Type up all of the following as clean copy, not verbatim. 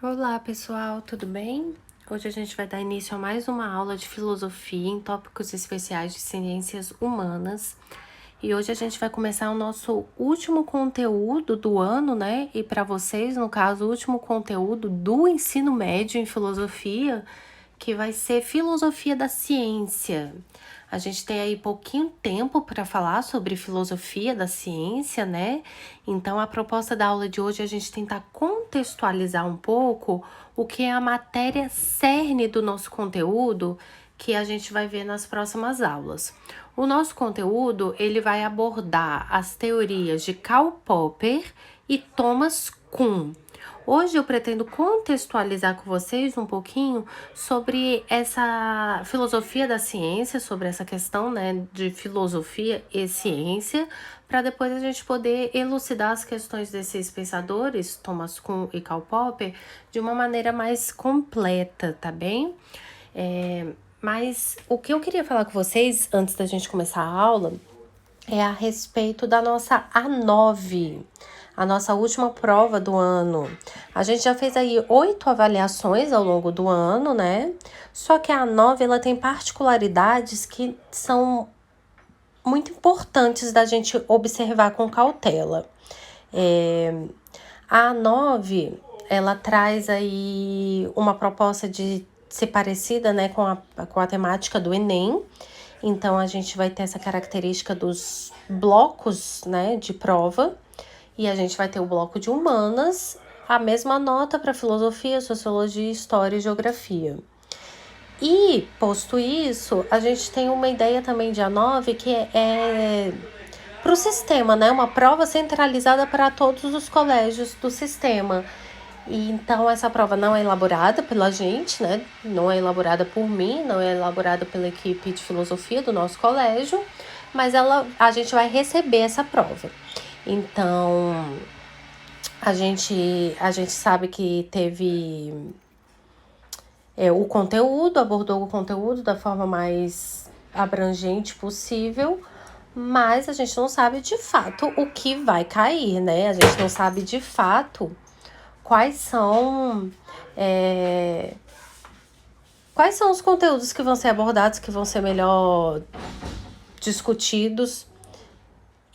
Olá pessoal, tudo bem? Hoje a gente vai dar início a mais uma aula de filosofia em tópicos especiais de ciências humanas. E hoje a gente vai começar o nosso último conteúdo do ano, né? E para vocês, no caso, o último conteúdo do ensino médio em filosofia, que vai ser filosofia da ciência. A gente tem aí pouquinho tempo para falar sobre filosofia da ciência, né? Então, a proposta da aula de hoje é a gente tentar contextualizar um pouco o que é a matéria cerne do nosso conteúdo, que a gente vai ver nas próximas aulas. O nosso conteúdo, ele vai abordar as teorias de Karl Popper e Thomas Kuhn. Hoje eu pretendo contextualizar com vocês um pouquinho sobre essa filosofia da ciência, sobre essa questão, né, de filosofia e ciência, para depois a gente poder elucidar as questões desses pensadores, Thomas Kuhn e Karl Popper, de uma maneira mais completa, tá bem? Mas o que eu queria falar com vocês antes da gente começar a aula é a respeito da nossa A9, a nossa última prova do ano. A gente já fez aí 8 avaliações ao longo do ano, né? Só que a A9, ela tem particularidades que são muito importantes da gente observar com cautela. A A9, ela traz aí uma proposta de ser parecida, né, com a temática do Enem. Então, a gente vai ter essa característica dos blocos, né, de prova. E a gente vai ter o bloco de humanas, a mesma nota para filosofia, sociologia, história e geografia. E, posto isso, a gente tem uma ideia também de A9 que é para o sistema, né? Uma prova centralizada para todos os colégios do sistema. E então essa prova não é elaborada pela gente, né? Não é elaborada por mim, não é elaborada pela equipe de filosofia do nosso colégio, mas a gente vai receber essa prova. Então, a gente sabe que teve o conteúdo, abordou o conteúdo da forma mais abrangente possível, mas a gente não sabe de fato o que vai cair, né? A gente não sabe de fato quais são os conteúdos que vão ser abordados, que vão ser melhor discutidos.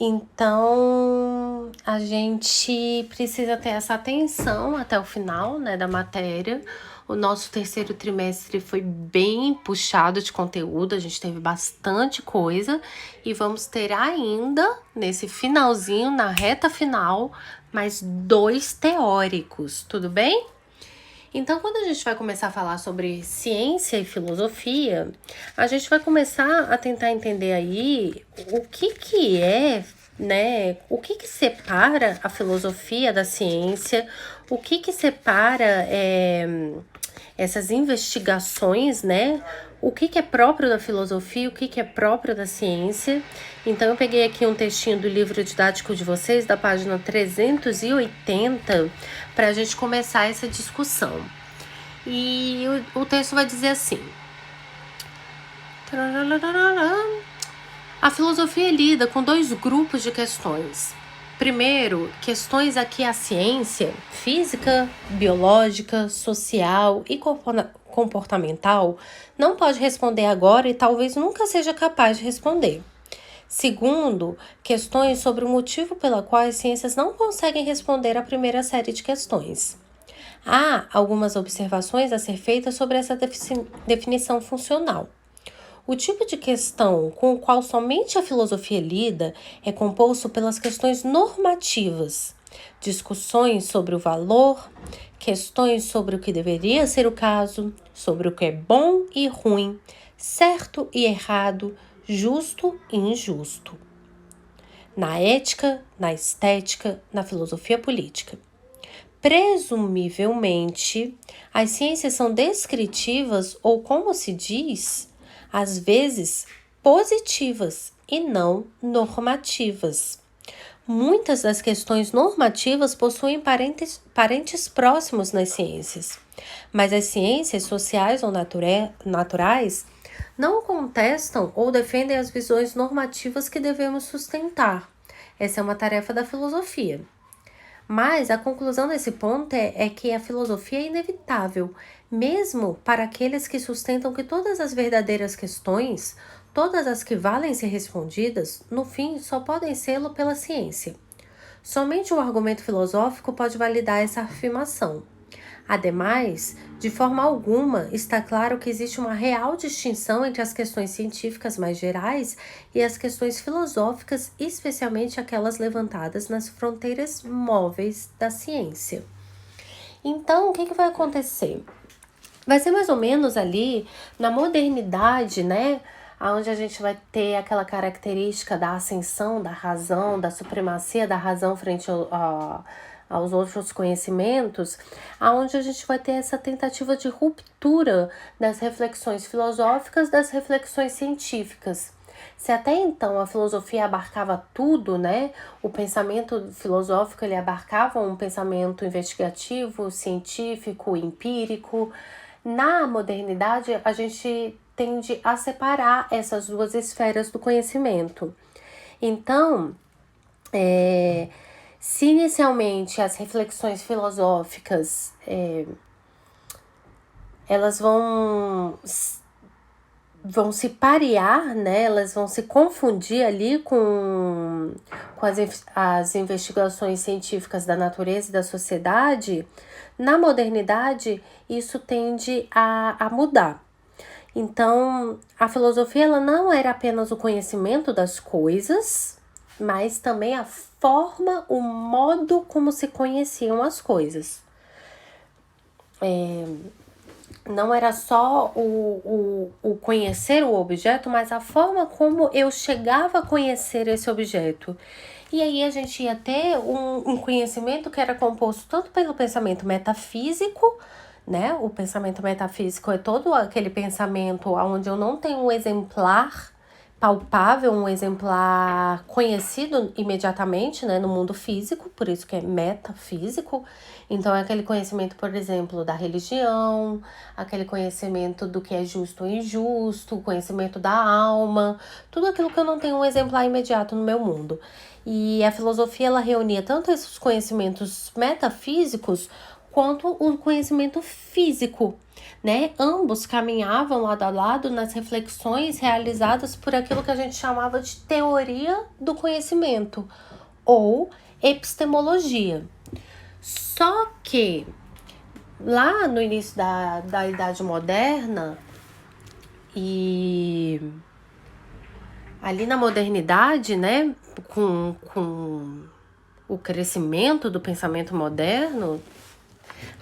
Então, a gente precisa ter essa atenção até o final, né, da matéria. O nosso terceiro trimestre foi bem puxado de conteúdo, a gente teve bastante coisa e vamos ter ainda, nesse finalzinho, na reta final, mais 2 teóricos, tudo bem? Então, quando a gente vai começar a falar sobre ciência e filosofia, a gente vai começar a tentar entender aí o que é, né? O que separa a filosofia da ciência, o que separa essas investigações, né? O que é próprio da filosofia, o que é próprio da ciência. Então, eu peguei aqui um textinho do livro didático de vocês, da página 380, para a gente começar essa discussão. E o texto vai dizer assim: a filosofia lida com 2 grupos de questões. Primeiro, questões a que a ciência física, biológica, social e comportamental não pode responder agora e talvez nunca seja capaz de responder. Segundo, questões sobre o motivo pela qual as ciências não conseguem responder à primeira série de questões. Há algumas observações a ser feitas sobre essa definição funcional. O tipo de questão com o qual somente a filosofia lida é composto pelas questões normativas, discussões sobre o valor, questões sobre o que deveria ser o caso, sobre o que é bom e ruim, certo e errado, justo e injusto. Na ética, na estética, na filosofia política. Presumivelmente, as ciências são descritivas ou, como se diz, às vezes positivas e não normativas. Muitas das questões normativas possuem parentes próximos nas ciências, mas as ciências sociais ou naturais não contestam ou defendem as visões normativas que devemos sustentar. Essa é uma tarefa da filosofia. Mas a conclusão desse ponto é que a filosofia é inevitável, mesmo para aqueles que sustentam que todas as verdadeiras questões, todas as que valem ser respondidas, no fim só podem sê-lo pela ciência. Somente um argumento filosófico pode validar essa afirmação. Ademais, de forma alguma, está claro que existe uma real distinção entre as questões científicas mais gerais e as questões filosóficas, especialmente aquelas levantadas nas fronteiras móveis da ciência. Então, o que vai acontecer? Vai ser mais ou menos ali na modernidade, né? Onde a gente vai ter aquela característica da ascensão da razão, da supremacia da razão frente aos outros conhecimentos, aonde a gente vai ter essa tentativa de ruptura das reflexões filosóficas das reflexões científicas. Se até então a filosofia abarcava tudo, né? O pensamento filosófico ele abarcava um pensamento investigativo, científico, empírico. Na modernidade, a gente tende a separar essas duas esferas do conhecimento. Então, se inicialmente as reflexões filosóficas elas vão se parear, né? Elas vão se confundir ali com as investigações científicas da natureza e da sociedade, na modernidade isso tende a mudar. Então, a filosofia ela não era apenas o conhecimento das coisas, mas também a forma, o modo como se conheciam as coisas. Não era só o conhecer o objeto, mas a forma como eu chegava a conhecer esse objeto. E aí a gente ia ter um conhecimento que era composto tanto pelo pensamento metafísico, né? O pensamento metafísico é todo aquele pensamento onde eu não tenho um exemplar palpável, um exemplar conhecido imediatamente, né, no mundo físico, por isso que é metafísico. Então é aquele conhecimento, por exemplo, da religião, aquele conhecimento do que é justo ou injusto, o conhecimento da alma, tudo aquilo que eu não tenho um exemplar imediato no meu mundo. E a filosofia ela reunia tanto esses conhecimentos metafísicos quanto o conhecimento físico, né? Ambos caminhavam lado a lado nas reflexões realizadas por aquilo que a gente chamava de teoria do conhecimento ou epistemologia. Só que lá no início da Idade Moderna e ali na modernidade, né, com o crescimento do pensamento moderno,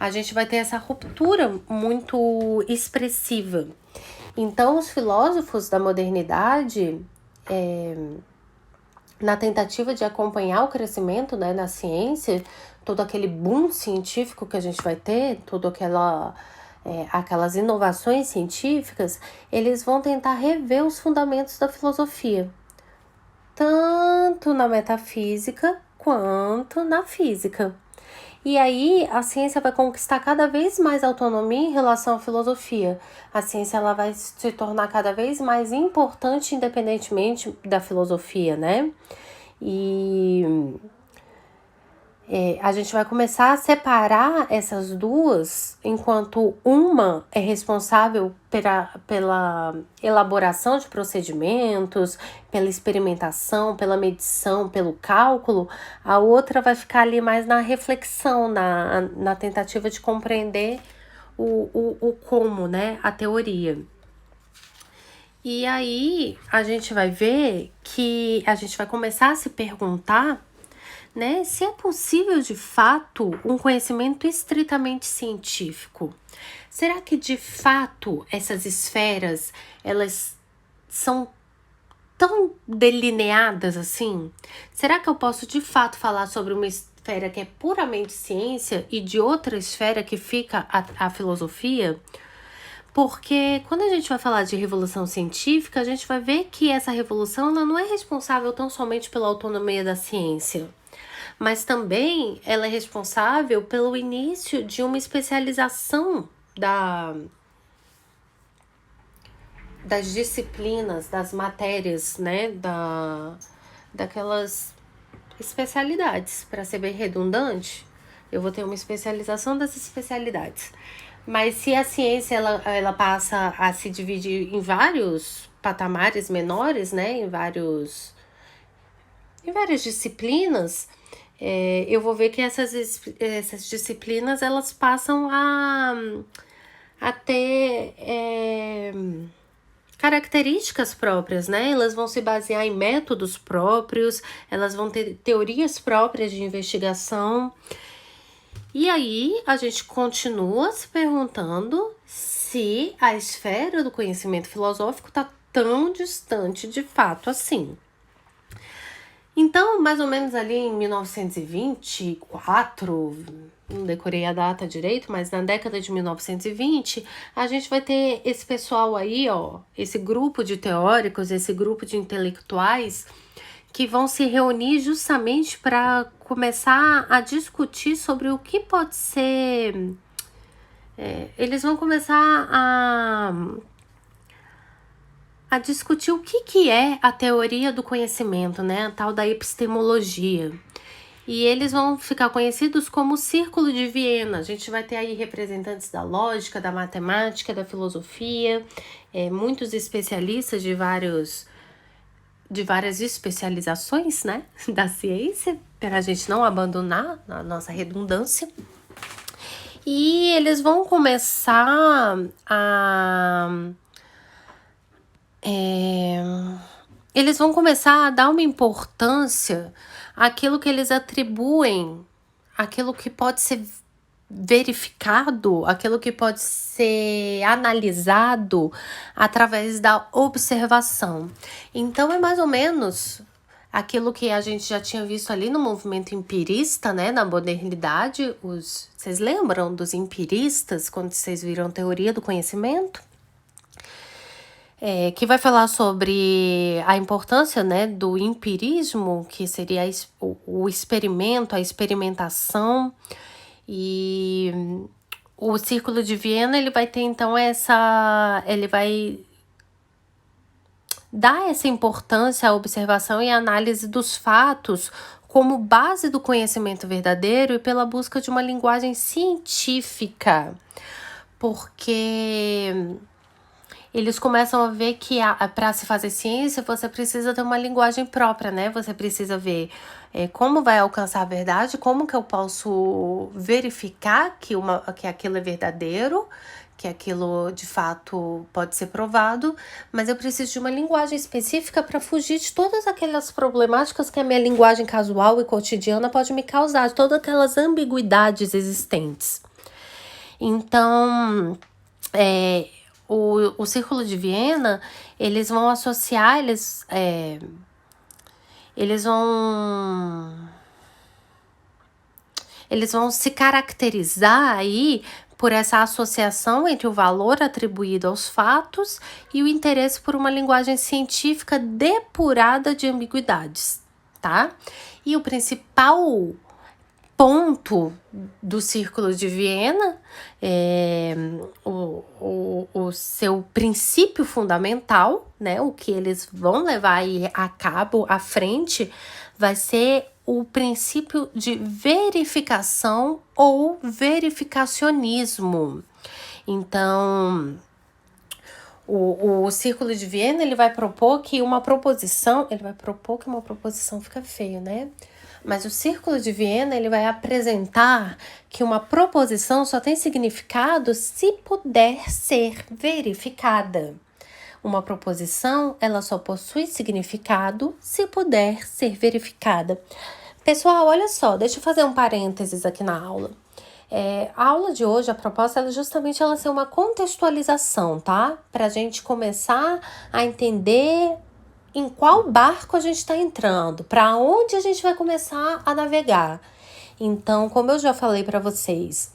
a gente vai ter essa ruptura muito expressiva. Então, os filósofos da modernidade, na tentativa de acompanhar o crescimento, né, na ciência, todo aquele boom científico que a gente vai ter, aquelas inovações científicas, eles vão tentar rever os fundamentos da filosofia, tanto na metafísica quanto na física. E aí a ciência vai conquistar cada vez mais autonomia em relação à filosofia. A ciência ela vai se tornar cada vez mais importante independentemente da filosofia, né? E a gente vai começar a separar essas duas, enquanto uma é responsável pela elaboração de procedimentos, pela experimentação, pela medição, pelo cálculo, a outra vai ficar ali mais na reflexão, na tentativa de compreender o como, né, a teoria. E aí a gente vai ver que a gente vai começar a se perguntar, né, se é possível de fato um conhecimento estritamente científico. Será que de fato essas esferas elas são tão delineadas assim? Será que eu posso de fato falar sobre uma esfera que é puramente ciência e de outra esfera que fica a filosofia? Porque quando a gente vai falar de revolução científica, a gente vai ver que essa revolução ela não é responsável tão somente pela autonomia da ciência, mas também ela é responsável pelo início de uma especialização das disciplinas, das matérias, né, daquelas especialidades. Para ser bem redundante, eu vou ter uma especialização das especialidades. Mas se a ciência ela passa a se dividir em vários patamares menores, né, em várias disciplinas, eu vou ver que essas disciplinas elas passam a ter características próprias, né? Elas vão se basear em métodos próprios, elas vão ter teorias próprias de investigação. E aí a gente continua se perguntando se a esfera do conhecimento filosófico está tão distante de fato assim. Então, mais ou menos ali em 1924, não decorei a data direito, mas na década de 1920, a gente vai ter esse pessoal aí, ó, esse grupo de teóricos, esse grupo de intelectuais que vão se reunir justamente para começar a discutir sobre o que pode ser. Eles vão começar a discutir o que é a teoria do conhecimento, né? A tal da epistemologia. E eles vão ficar conhecidos como o Círculo de Viena. A gente vai ter aí representantes da lógica, da matemática, da filosofia, muitos especialistas de várias especializações, né, da ciência, para a gente não abandonar a nossa redundância. E eles vão começar a dar uma importância àquilo que eles atribuem, aquilo que pode ser verificado, aquilo que pode ser analisado através da observação. Então é mais ou menos aquilo que a gente já tinha visto ali no movimento empirista, né, na modernidade. Vocês lembram dos empiristas quando vocês viram teoria do conhecimento? Que vai falar sobre a importância, né, do empirismo, que seria o experimento, a experimentação. E o Círculo de Viena, ele vai ter então ele vai dar essa importância à observação e análise dos fatos como base do conhecimento verdadeiro e pela busca de uma linguagem científica, porque eles começam a ver que para se fazer ciência, você precisa ter uma linguagem própria, né? Você precisa ver como vai alcançar a verdade, como que eu posso verificar que aquilo é verdadeiro, que aquilo de fato pode ser provado, mas eu preciso de uma linguagem específica para fugir de todas aquelas problemáticas que a minha linguagem casual e cotidiana pode me causar, de todas aquelas ambiguidades existentes. Então, o Círculo de Viena, eles vão associar, eles vão se caracterizar aí por essa associação entre o valor atribuído aos fatos e o interesse por uma linguagem científica depurada de ambiguidades, tá? E o principal ponto do Círculo de Viena, o seu princípio fundamental, né, o que eles vão levar a cabo à frente, vai ser o princípio de verificação ou verificacionismo. Então, o Círculo de Viena, ele vai propor que uma proposição fica feio, né? Mas o Círculo de Viena, ele vai apresentar que uma proposição só tem significado se puder ser verificada. Uma proposição, ela só possui significado se puder ser verificada. Pessoal, olha só, deixa eu fazer um parênteses aqui na aula. A aula de hoje, a proposta é justamente ela ser uma contextualização, tá? Para a gente começar a entender em qual barco a gente está entrando, para onde a gente vai começar a navegar. Então, como eu já falei para vocês,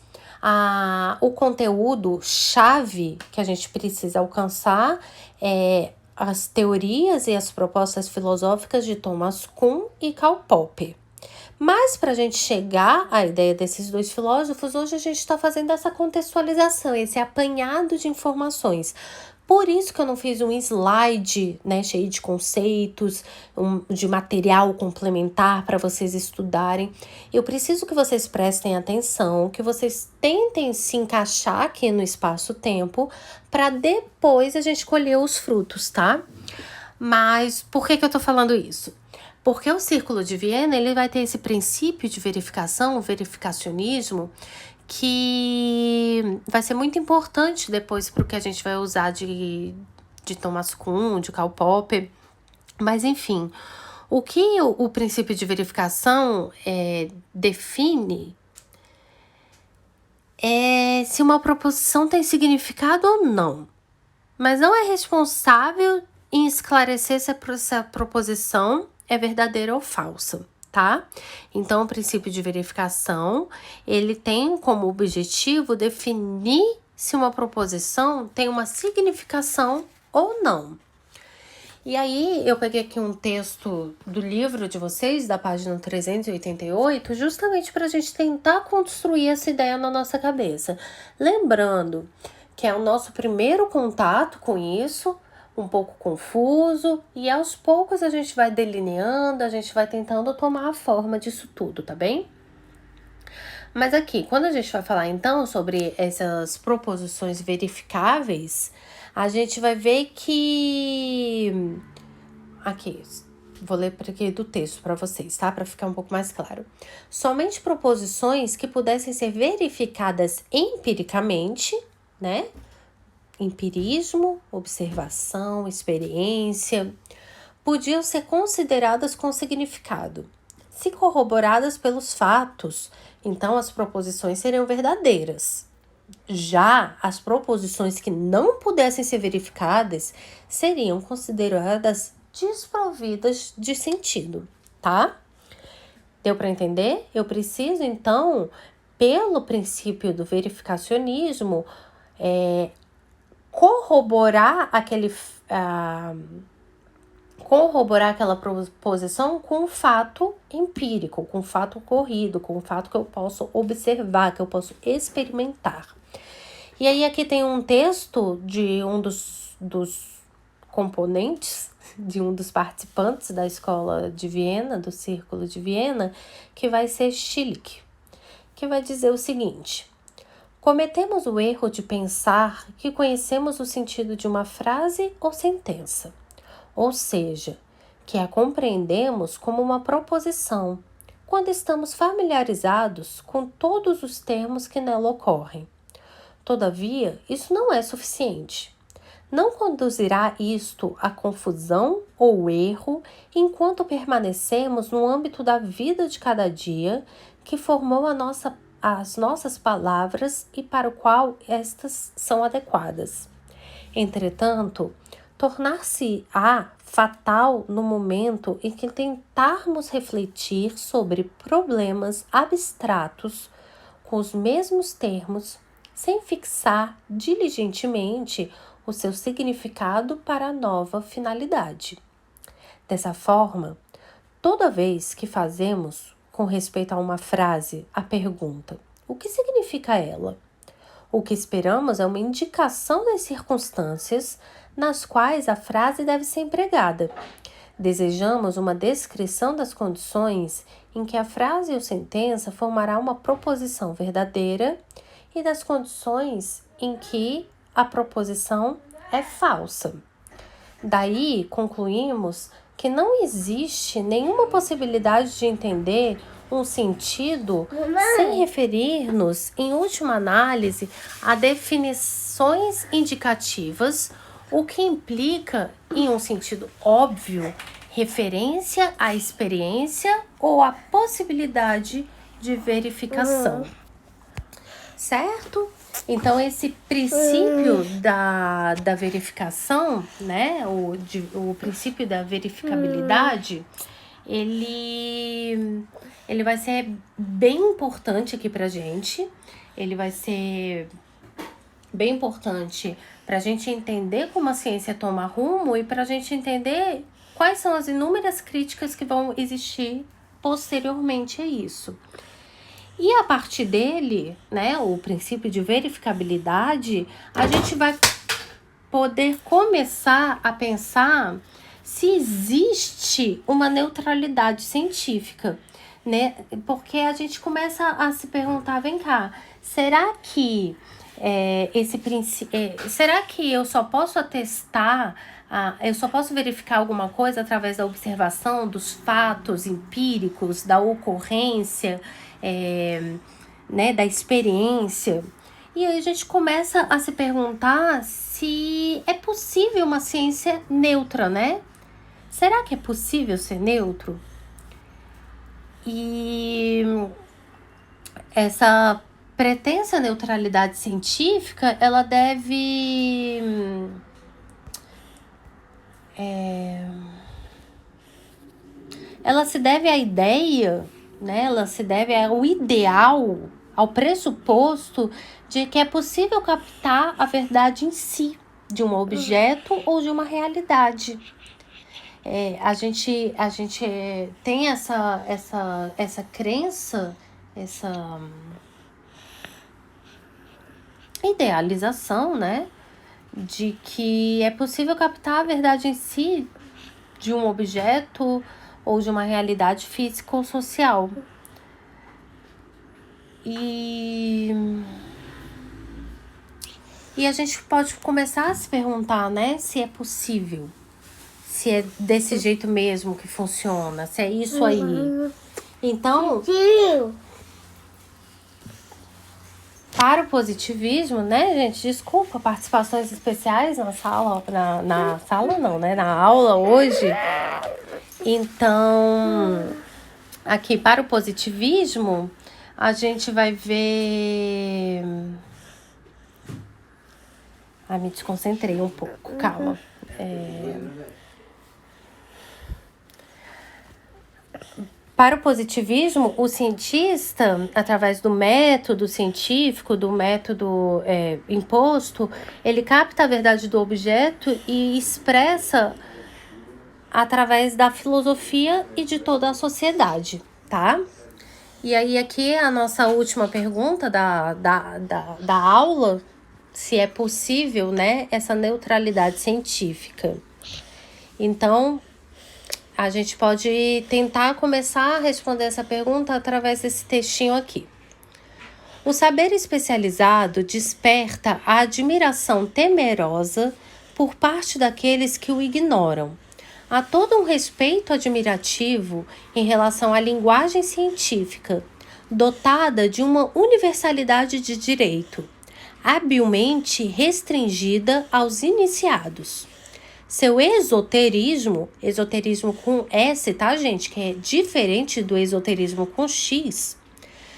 o conteúdo chave que a gente precisa alcançar é as teorias e as propostas filosóficas de Thomas Kuhn e Karl Popper. Mas para a gente chegar à ideia desses dois filósofos, hoje a gente está fazendo essa contextualização, esse apanhado de informações. Por isso que eu não fiz um slide, né, cheio de conceitos, de material complementar para vocês estudarem. Eu preciso que vocês prestem atenção, que vocês tentem se encaixar aqui no espaço-tempo, para depois a gente colher os frutos, tá? Mas por que eu tô falando isso? Porque o Círculo de Viena, ele vai ter esse princípio de verificação, o verificacionismo, que vai ser muito importante depois para o que a gente vai usar de Thomas Kuhn, de Karl Popper. Mas, enfim, o que o princípio de verificação define é se uma proposição tem significado ou não. Mas não é responsável em esclarecer se a proposição é verdadeira ou falsa, tá? Então, o princípio de verificação, ele tem como objetivo definir se uma proposição tem uma significação ou não. E aí, eu peguei aqui um texto do livro de vocês, da página 388, justamente para a gente tentar construir essa ideia na nossa cabeça. Lembrando que é o nosso primeiro contato com isso, um pouco confuso, e aos poucos a gente vai delineando, a gente vai tentando tomar a forma disso tudo, tá bem? Mas aqui, quando a gente vai falar então sobre essas proposições verificáveis, a gente vai ver que... Aqui, vou ler aqui do texto para vocês, tá? Para ficar um pouco mais claro. Somente proposições que pudessem ser verificadas empiricamente, né? Empirismo, observação, experiência, podiam ser consideradas com significado. Se corroboradas pelos fatos, então as proposições seriam verdadeiras. Já as proposições que não pudessem ser verificadas seriam consideradas desprovidas de sentido, tá? Deu para entender? Eu preciso, então, pelo princípio do verificacionismo, corroborar aquela proposição com um fato empírico, com um fato ocorrido, com um fato que eu posso observar, que eu posso experimentar. E aí aqui tem um texto de um dos componentes, de um dos participantes da Escola de Viena, do Círculo de Viena, que vai ser Schlick, que vai dizer o seguinte: cometemos o erro de pensar que conhecemos o sentido de uma frase ou sentença, ou seja, que a compreendemos como uma proposição, quando estamos familiarizados com todos os termos que nela ocorrem. Todavia, isso não é suficiente. Não conduzirá isto à confusão ou erro enquanto permanecemos no âmbito da vida de cada dia que formou as nossas palavras e para o qual estas são adequadas. Entretanto, tornar-se-á fatal no momento em que tentarmos refletir sobre problemas abstratos com os mesmos termos, sem fixar diligentemente o seu significado para a nova finalidade. Dessa forma, toda vez que fazemos, com respeito a uma frase, a pergunta: o que significa ela? O que esperamos é uma indicação das circunstâncias nas quais a frase deve ser empregada. Desejamos uma descrição das condições em que a frase ou sentença formará uma proposição verdadeira e das condições em que a proposição é falsa. Daí, concluímos que não existe nenhuma possibilidade de entender um sentido sem referir-nos, em última análise, a definições indicativas, o que implica, em um sentido óbvio, referência à experiência ou à possibilidade de verificação. Certo? Então, esse princípio da verificação, né, o princípio da verificabilidade, ele vai ser bem importante aqui pra gente. Ele vai ser bem importante pra gente entender como a ciência toma rumo e pra gente entender quais são as inúmeras críticas que vão existir posteriormente a isso. E a partir dele, né, o princípio de verificabilidade, a gente vai poder começar a pensar se existe uma neutralidade científica, né? Porque a gente começa a se perguntar, vem cá, será que será que eu só posso atestar, eu só posso verificar alguma coisa através da observação dos fatos empíricos, da ocorrência, né, da experiência? E aí a gente começa a se perguntar se é possível uma ciência neutra, né? Será que é possível ser neutro? E essa pretensa neutralidade científica, ela deve ela se deve à ideia, né? Ela se deve ao ideal, ao pressuposto de que é possível captar a verdade em si, de um objeto ou de uma realidade. A gente tem essa crença, essa idealização, né, de que é possível captar a verdade em si de um objeto ou de uma realidade física ou social. E a gente pode começar a se perguntar, né, se é possível, se é desse jeito mesmo que funciona, se é isso aí. Então, para o positivismo, né, gente, desculpa, participações especiais na sala, na sala não, né, na aula hoje. Então, aqui para o positivismo, a gente vai ver... me desconcentrei um pouco, calma. Para o positivismo, o cientista, através do método científico, do método imposto, ele capta a verdade do objeto e expressa através da filosofia e de toda a sociedade, tá? E aí aqui a nossa última pergunta da aula, se é possível, né, essa neutralidade científica. Então, a gente pode tentar começar a responder essa pergunta através desse textinho aqui. O saber especializado desperta a admiração temerosa por parte daqueles que o ignoram. Há todo um respeito admirativo em relação à linguagem científica, dotada de uma universalidade de direito, habilmente restringida aos iniciados. Seu esoterismo com S, tá, gente? Que é diferente do esoterismo com X.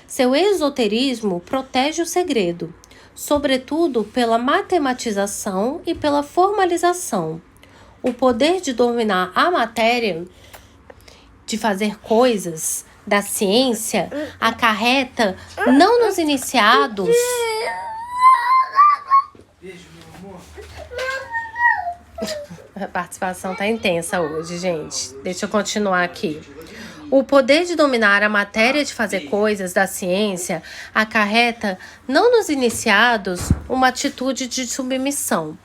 Seu esoterismo protege o segredo, sobretudo pela matematização e pela formalização. O poder de dominar a matéria, de fazer coisas, da ciência, acarreta não nos iniciados... A participação tá intensa hoje, gente. Deixa eu continuar aqui. O poder de dominar a matéria de fazer coisas da ciência acarreta, não nos iniciados, uma atitude de submissão.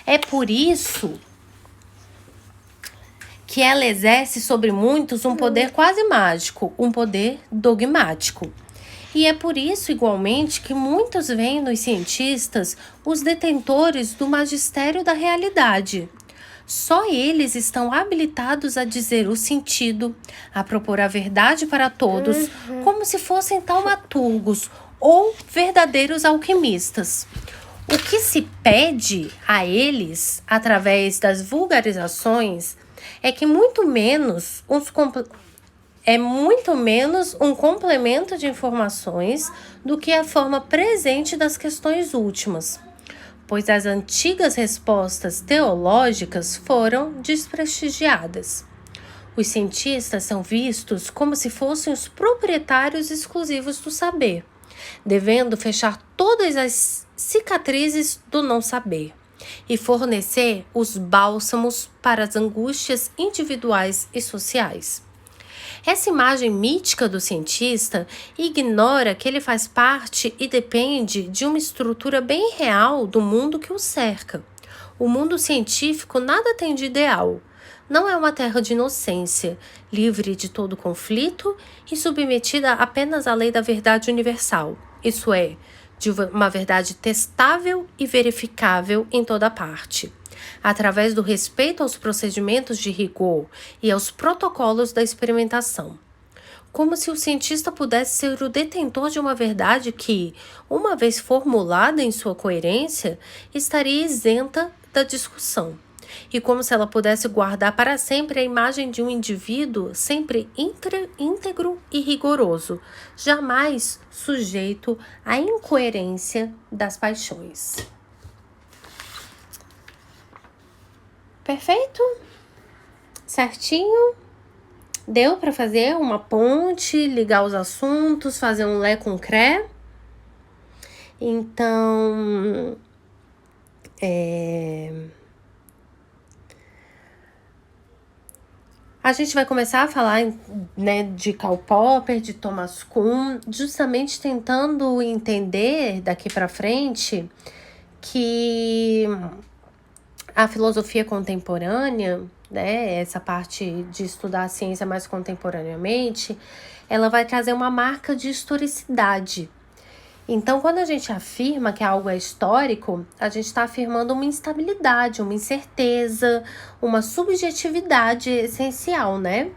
É por isso que ela exerce sobre muitos um poder quase mágico, um poder dogmático. E é por isso, igualmente, que muitos veem nos cientistas os detentores do magistério da realidade. Só eles estão habilitados a dizer o sentido, a propor a verdade para todos, como se fossem taumaturgos ou verdadeiros alquimistas. O que se pede a eles, através das vulgarizações, é que muito menos um complemento de informações do que a forma presente das questões últimas, pois as antigas respostas teológicas foram desprestigiadas. Os cientistas são vistos como se fossem os proprietários exclusivos do saber, devendo fechar todas as cicatrizes do não saber e fornecer os bálsamos para as angústias individuais e sociais. Essa imagem mítica do cientista ignora que ele faz parte e depende de uma estrutura bem real do mundo que o cerca. O mundo científico nada tem de ideal. Não é uma terra de inocência, livre de todo conflito e submetida apenas à lei da verdade universal, isso é, de uma verdade testável e verificável em toda parte, através do respeito aos procedimentos de rigor e aos protocolos da experimentação. Como se o cientista pudesse ser o detentor de uma verdade que, uma vez formulada em sua coerência, estaria isenta da discussão. E como se ela pudesse guardar para sempre a imagem de um indivíduo sempre íntegro e rigoroso, jamais sujeito à incoerência das paixões. Perfeito? Certinho? Deu para fazer uma ponte, ligar os assuntos, fazer um lé com cré? Então, a gente vai começar a falar, né, de Karl Popper, de Thomas Kuhn, justamente tentando entender daqui para frente que a filosofia contemporânea, né, essa parte de estudar a ciência mais contemporaneamente, ela vai trazer uma marca de historicidade. Então, quando a gente afirma que algo é histórico, a gente está afirmando uma instabilidade, uma incerteza, uma subjetividade essencial, né?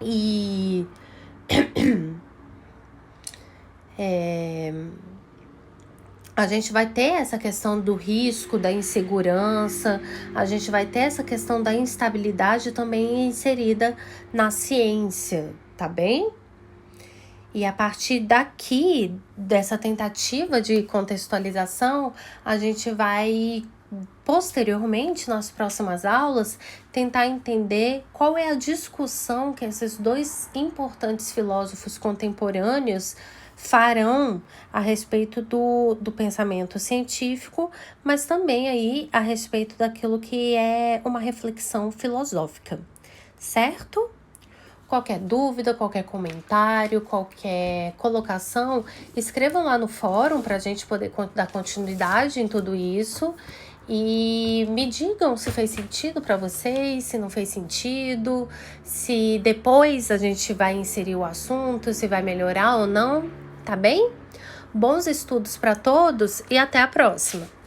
E a gente vai ter essa questão do risco, da insegurança, a gente vai ter essa questão da instabilidade também inserida na ciência, tá bem? E a partir daqui, dessa tentativa de contextualização, a gente vai, posteriormente, nas próximas aulas, tentar entender qual é a discussão que esses dois importantes filósofos contemporâneos farão a respeito do pensamento científico, mas também aí a respeito daquilo que é uma reflexão filosófica, certo? Qualquer dúvida, qualquer comentário, qualquer colocação, escrevam lá no fórum para a gente poder dar continuidade em tudo isso. E me digam se fez sentido para vocês, se não fez sentido, se depois a gente vai inserir o assunto, se vai melhorar ou não, tá bem? Bons estudos para todos e até a próxima!